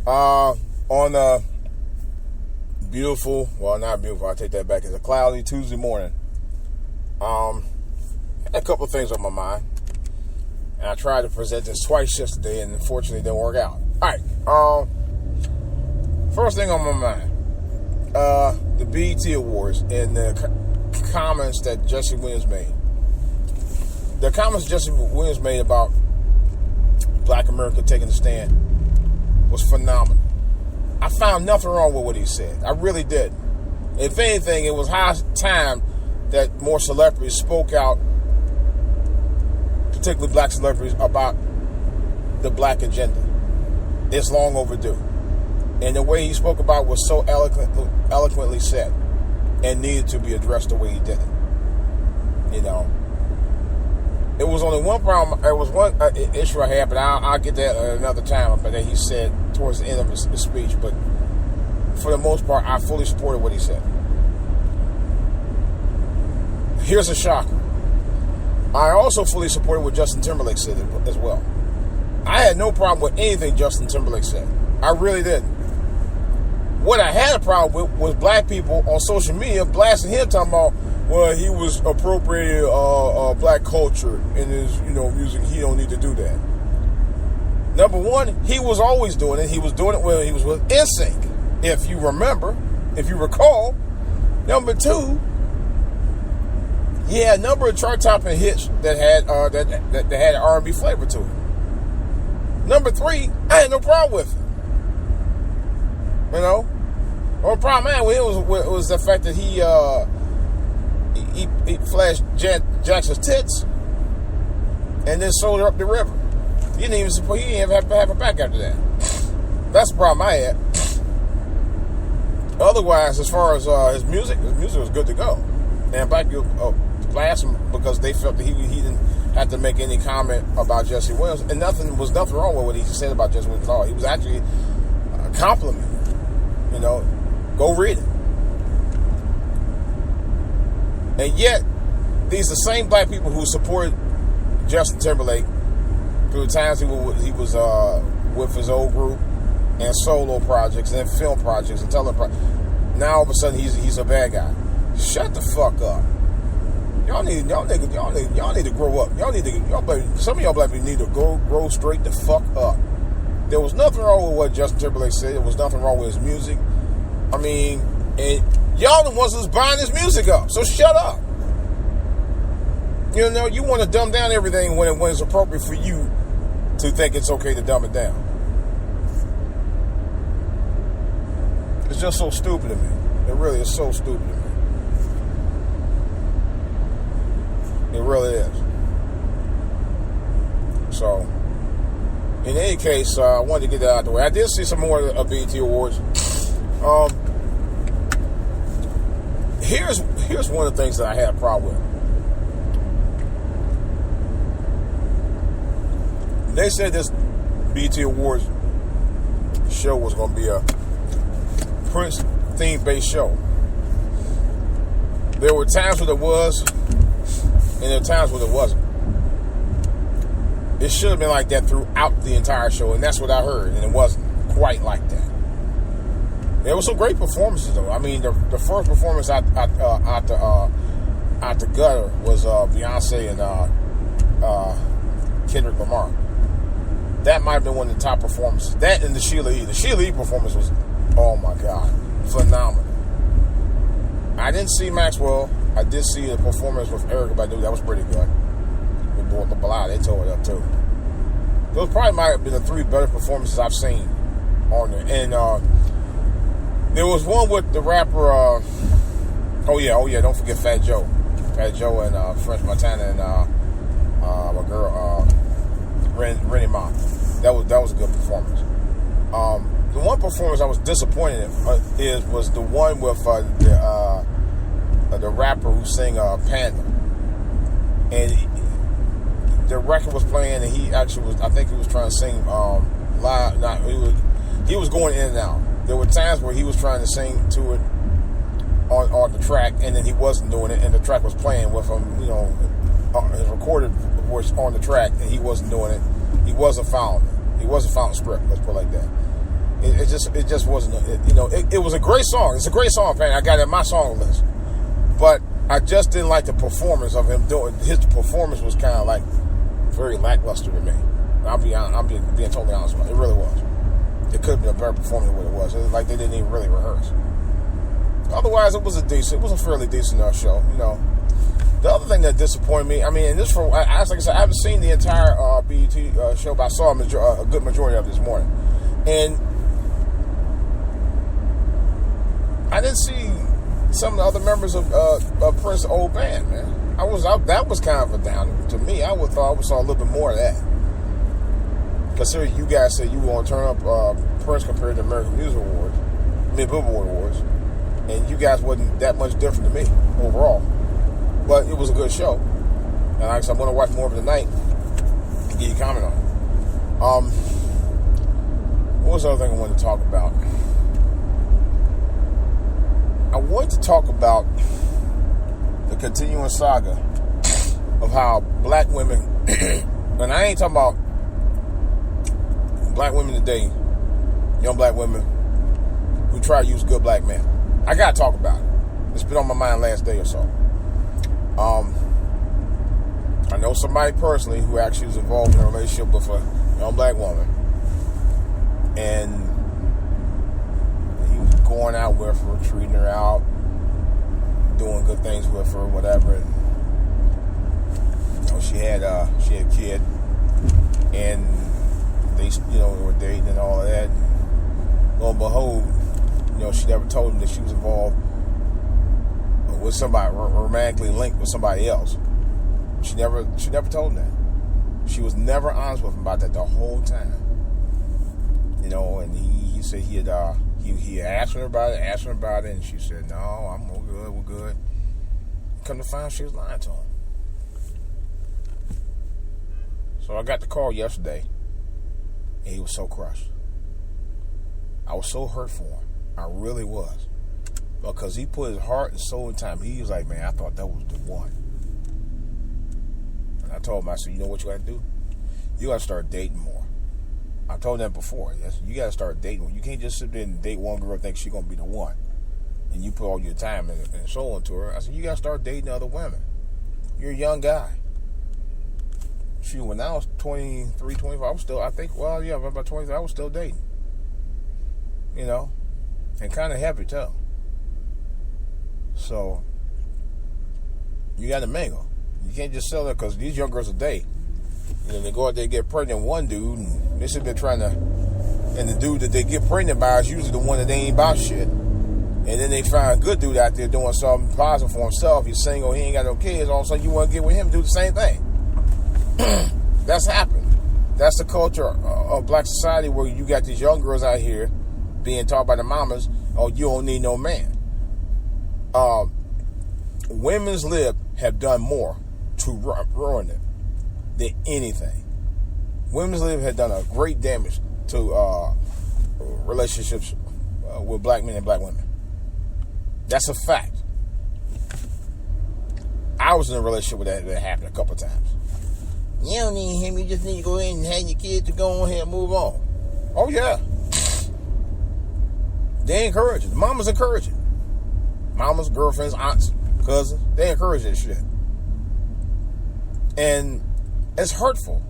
On a beautiful, well, not beautiful, I take that back, it's a cloudy Tuesday morning. Had a couple of things on my mind. And I tried to present this twice yesterday, and unfortunately it didn't work out. Alright, first thing on my mind, the BET Awards and the comments that Jesse Williams made. The comments Jesse Williams made about Black America taking a stand was phenomenal. I found nothing wrong with what he said. I really did. If anything, it was high time that more celebrities spoke out, particularly black celebrities, about the black agenda. It's long overdue. And the way he spoke about it was so eloquently said and needed to be addressed the way he did it. You know, it was only one problem. There was one issue I had, but I'll get that another time. But then he said towards the end of his speech. But for the most part, I fully supported what he said. Here's a shocker. I also fully supported what Justin Timberlake said as well. I had no problem with anything Justin Timberlake said. I really didn't. What I had a problem with was black people on social media blasting him, talking about, well, he was appropriating black culture in his, music. He don't need to do that. Number one, he was always doing it. He was doing it when he was with NSYNC, if you recall. Number two, he had a number of chart-topping hits that had that had an R&B flavor to it. Number three, I had no problem with it. The only problem I had with him was the fact that he flashed Jackson's tits and then sold her up the river. He didn't even have her back after that. That's the problem I had. Otherwise, as far as his music was good to go. And black people blast him because they felt that he didn't have to make any comment about Jesse Williams, and nothing wrong with what he said about Jesse Williams at all. He was actually a compliment. Go read it. And yet, these are the same black people who supported Justin Timberlake through the times he was with his old group and solo projects and film projects and television projects. Now all of a sudden he's a bad guy. Shut the fuck up. Y'all need to grow up. Some of y'all black people need to grow straight the fuck up. There was nothing wrong with what Justin Timberlake said. There was nothing wrong with his music. And y'all the ones that's buying his music up. So shut up. You want to dumb down everything when it's appropriate for you to think it's okay to dumb it down. It's just so stupid to me. It really is so stupid to me. It really is. So, in any case, I wanted to get that out of the way. I did see some more of BET Awards. Here's one of the things that I had a problem with. They said this BET Awards show was going to be a Prince theme-based show. There were times when it was, and there were times when it wasn't. It should have been like that throughout the entire show, and that's what I heard, and it wasn't quite like that. There were some great performances, though. I mean, the first performance out the gutter was Beyonce and Kendrick Lamar. That might have been one of the top performances. That and the Sheila E. The Sheila E. performance was, oh my God, phenomenal. I didn't see Maxwell. I did see the performance with Erykah Badu. That was pretty good. With Boy Blah, they tore it up too. Those probably might have been the three better performances I've seen on there. And there was one with the rapper. Oh yeah, don't forget Fat Joe and French Montana and my girl Rennie Ma. That was a good performance. The one performance I was disappointed in was the one with the rapper who sang Panda, and the record was playing, and he actually was. I think he was trying to sing live. He was going in and out. There were times where he was trying to sing to it on the track, and then he wasn't doing it, and the track was playing with him. His recorded voice on the track, and he wasn't doing it. He wasn't following script. Let's put it like that. And it just wasn't. It was a great song. It's a great song, man. I got it on my song list, but I just didn't like the performance of him doing. His performance was kind of like very lackluster to me. I'm being totally honest with you. It really was. It could have been a better performance than what it was. It was like they didn't even really rehearse. Otherwise, it was a fairly decent show. The other thing that disappointed me, like I said, I haven't seen the entire BET show, but I saw a good majority of it this morning, and I didn't see some of the other members of Prince's old band. Man, that was kind of a downer to me. I would thought I saw a little bit more of that. Considering you guys said you want to turn up Prince compared to American Music Awards, Billboard Awards, and you guys wasn't that much different to me overall. But it was a good show. And like I said, I'm going to watch more of it tonight and get you a comment on it. What was the other thing I wanted to talk about? I wanted to talk about the continuing saga of how black women, and I ain't talking about black women today, young black women who try to use good black men. I got to talk about it. It's been on my mind last day or so. I know somebody personally who actually was involved in a relationship with a young black woman, and he was going out with her, treating her out, doing good things with her, whatever. And she had a kid, and they were dating and all of that. And lo and behold, she never told him that she was involved with somebody, romantically linked with somebody else. She never told him that. She was never honest with him about that the whole time. And he said he had asked her about it, and she said, no, we're good. Come to find out she was lying to him. So I got the call yesterday, and he was so crushed. I was so hurt for him. I really was. Because he put his heart and soul and time. He was like, man, I thought that was the one. And I told him, I said, you know what you got to do? You got to start dating more. I told them before. You got to start dating more. You can't just sit there and date one girl and think she's going to be the one. And you put all your time and soul into her. I said, you got to start dating other women. You're a young guy. Shoot, when I was 23, 25, I was still, about 23, I was still dating. And kind of happy too. So, you got to mingle. You can't just sell it because these young girls today, they go out there and get pregnant with one dude, and they sit there trying to, and the dude that they get pregnant by is usually the one that they ain't about shit. And then they find a good dude out there doing something positive for himself. He's single, he ain't got no kids. All of a sudden, you want to get with him and do the same thing. That's happened. That's the culture of black society where you got these young girls out here being taught by the mamas, you don't need no man. Women's lib have done more to ruin it than anything. Women's lib have done a great damage to relationships with black men and black women. That's a fact. I was in a relationship with that happened a couple of times. You don't need him. You just need to go ahead and have your kids to go on here and move on. Oh, yeah. They encourage it. Mamas encourage it. Mamas, girlfriends, aunts, cousins, they encourage that shit. And it's hurtful.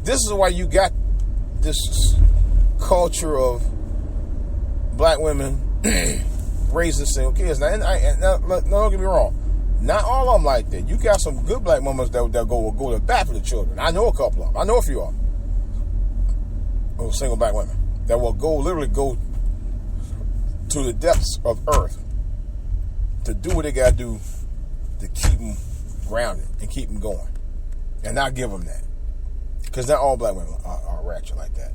This is why you got this culture of black women raising single kids. Now, don't get me wrong. Not all of them like that. You got some good black mamas that go to the bat for the children. I know a couple of them. I know a few of them. Single black women that will literally go to the depths of earth to do what they got to do to keep them grounded and keep them going. And not give them that. Because not all black women are ratchet like that.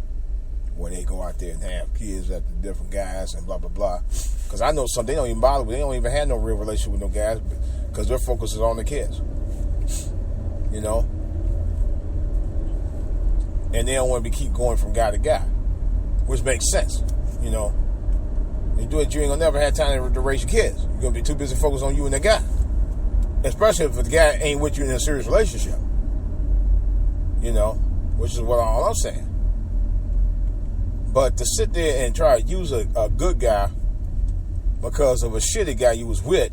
Where they go out there and have kids after different guys and blah, blah, blah. Because I know some, they don't even bother with, they don't even have no real relationship with no guys because their focus is on the kids. And they don't want to keep going from guy to guy. Which makes sense, You do it, you ain't gonna never have time to raise your kids. You're gonna be too busy focused on you and the guy. Especially if the guy ain't with you in a serious relationship. Which is what all I'm saying. But to sit there and try to use a good guy because of a shitty guy you was with,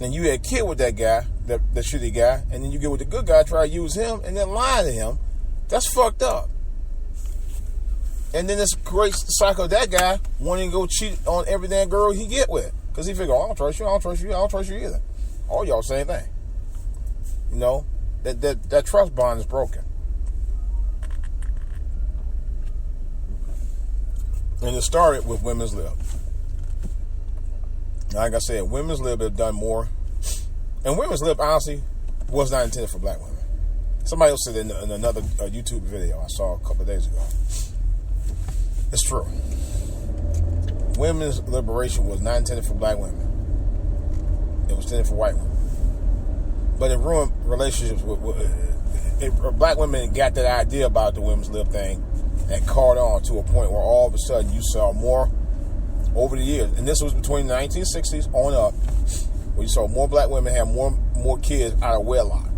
and you had a kid with that guy, the shitty guy, and then you get with the good guy, try to use him, and then lie to him, that's fucked up. And then this creates the cycle of that guy wanting to go cheat on every damn girl he get with. Because he figure, I don't trust you, I don't trust you, I don't trust you either. All y'all same thing. You know, that trust bond is broken. And it started with Women's Lib. Like I said, Women's Lib have done more. And Women's Lib, honestly, was not intended for black women. Somebody else said in another YouTube video I saw a couple of days ago. It's true. Women's liberation was not intended for black women. It was intended for white women. But it ruined relationships with black women got that idea about the Women's Lib thing and caught on to a point where all of a sudden you saw more over the years. And this was between the 1960s on up, where you saw more black women have more kids out of wedlock.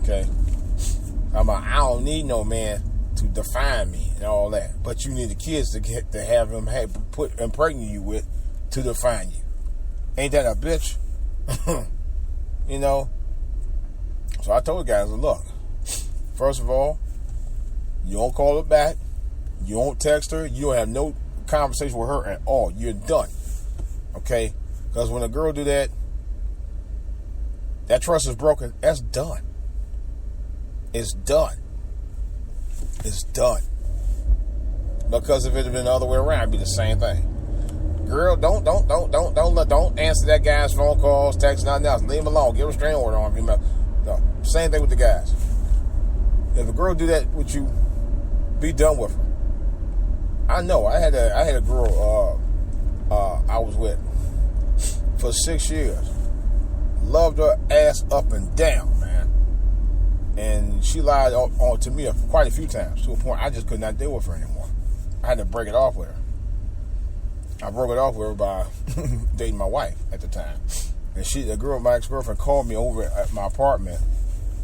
Okay? I don't need no man to define me and all that. But you need the kids to have them impregnate you with to define you. Ain't that a bitch? You know? So I told the guys, look, first of all, you don't call her back. You don't text her. You don't have no conversation with her at all. You're done. Okay? Because when a girl do that, that trust is broken. That's done. It's done. It's done. Because if it had been the other way around, it'd be the same thing. Girl, don't answer that guy's phone calls, texts, nothing else. Leave him alone. Get a restraining order on him. No, same thing with the guys. If a girl do that with you, be done with her. I know. I had a girl I was with for 6 years. Loved her ass up and down, man. And she lied on to me quite a few times, to a point I just could not deal with her anymore. I had to break it off with her. I broke it off with her by dating my wife at the time. And my ex-girlfriend called me over at my apartment,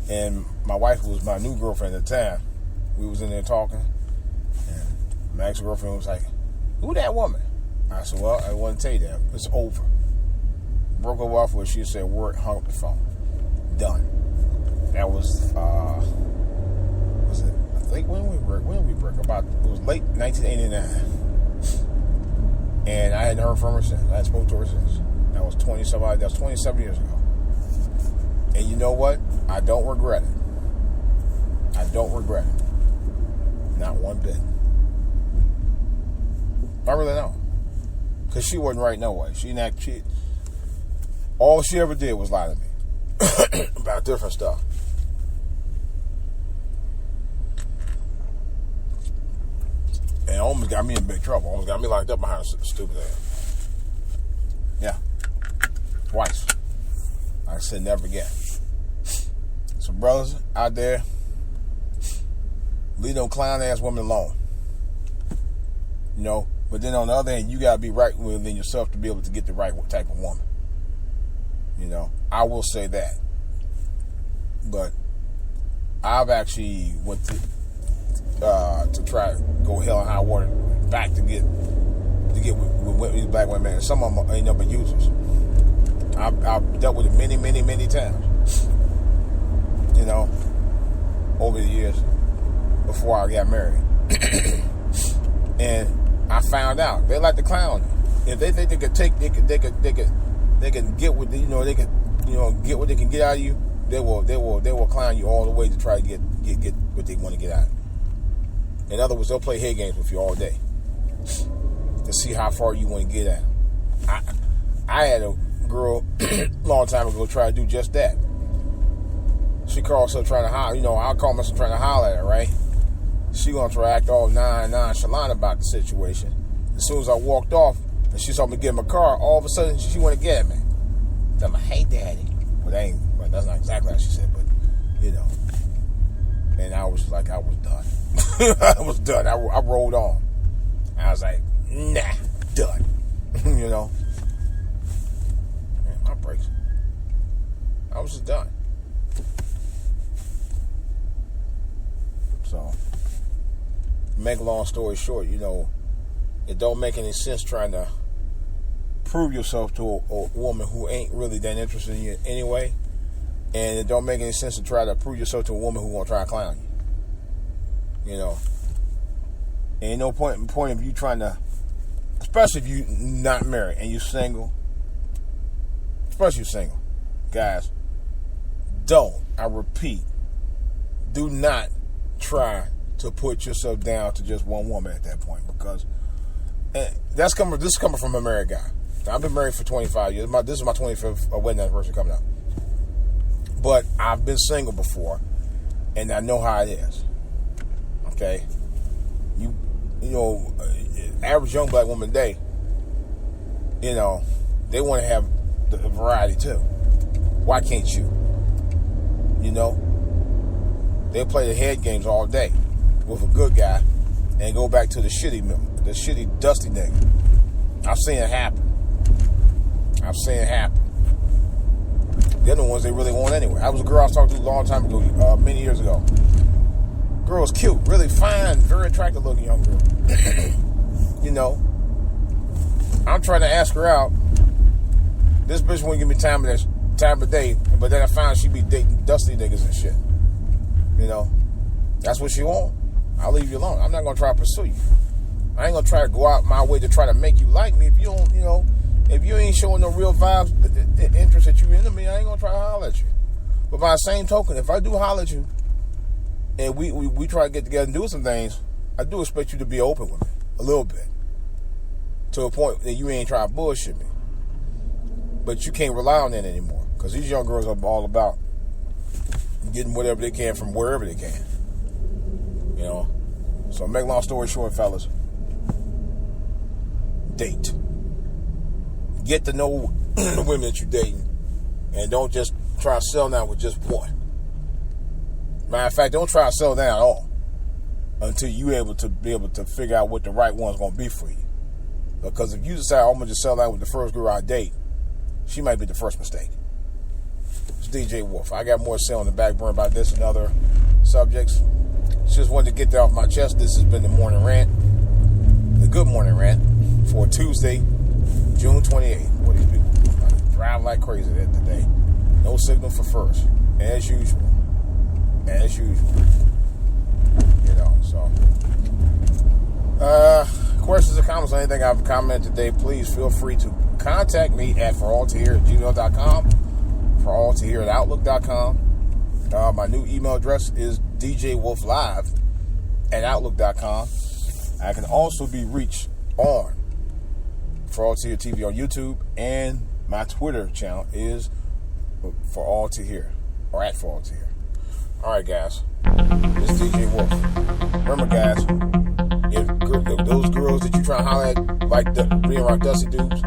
and my wife was my new girlfriend at the time. We was in there talking, and my ex-girlfriend was like, "Who that woman?" I said, "Well, I want to tell you that. It's over." Broke her off with her. She said, "Word," hung up the phone. Done. That was it? I think when did we break? It was late 1989. And I hadn't heard from her since. I hadn't spoken to her since. That was 27 years ago. And you know what? I don't regret it. I don't regret it. Not one bit. I really don't. Because she wasn't right no way. All she ever did was lie to me. About different stuff. And almost got me in big trouble. Almost got me locked up behind a stupid ass. Yeah. Twice. Like I said, never again. So brothers out there, leave them clown ass women alone. You know, but then on the other hand, you gotta be right within yourself to be able to get the right type of woman. You know, I will say that. But I've actually went to try to go hell and high water back to get with these black women. And some of them ain't nothing but users. I've dealt with it many, many, many times. You know, over the years before I got married. And I found out they like to clown you. If they think they can get what get what they can get out of you, they will clown you all the way to try to get what they want to get out of you. In other words, they'll play head games with you all day to see how far you want to get at. I had a girl a long time ago try to do just that. She called herself trying to holler. You know, I call myself trying to holler at her, right? She gonna try to act all nonchalant about the situation. As soon as I walked off and she saw me get in my car, all of a sudden she want to get at me. Tell me, "Hey, daddy." Well, that's not exactly how she said, but you know. And I was like, I was done. I was done. I rolled on. I was like, nah, done. You know? Man, my brakes. I was just done. So, make a long story short, it don't make any sense trying to prove yourself to a woman who ain't really that interested in you anyway. And it don't make any sense to try to prove yourself to a woman who won't try to clown you. Ain't no point of you trying to, especially if you not married and you single. Especially you single. Guys, I repeat, do not try to put yourself down to just one woman at that point, because this is coming from a married guy. I've been married for 25 years. This is my 25th wedding anniversary coming up. But I've been single before, and I know how it is. Okay? Average young black woman today, they want to have the variety too. Why can't you? They'll play the head games all day with a good guy and go back to the shitty dusty nigga. I've seen it happen. They're the ones they really want anyway. I was a girl I was talking to a long time ago, many years ago. Girl was cute, really fine, very attractive looking young girl. I'm trying to ask her out. This bitch wouldn't give me time of day, but then I found she be dating dusty niggas and shit. That's what she want. I'll leave you alone. I'm not gonna try to pursue you. I ain't gonna try to go out my way to try to make you like me. If you don't, if you ain't showing no real vibes, the interest that you into me, I ain't gonna try to holler at you. But by the same token, if I do holler at you and we try to get together and do some things, I do expect you to be open with me a little bit, to a point that you ain't trying to bullshit me. But you can't rely on that anymore, because these young girls are all about getting whatever they can from wherever they can. So make long story short, fellas, date. Get to know the women that you're dating, and don't just try to settle down with just one. Matter of fact, don't try to settle down at all until you're able to figure out what the right one's going to be for you. Because if you decide, I'm going to just settle down with the first girl I date, she might be the first mistake. It's DJ Wolf. I got more to say on the back burner about this and other subjects. Just wanted to get that off my chest. This has been the morning rant, the good morning rant for Tuesday, June 28th. What these people driving like crazy today. No signal for first, as usual. Questions or comments on anything I've commented today, please feel free to contact me at foralltohere@gmail.com, foralltohere@outlook.com. My new email address is djwolflive@outlook.com. I can also be reached on For All to Hear TV on YouTube, and my Twitter channel is For All to Hear, or at For All to Hear. Alright, guys, this is DJ Wolf. Remember, guys, if those girls that you try to holler at like being around dusty dudes,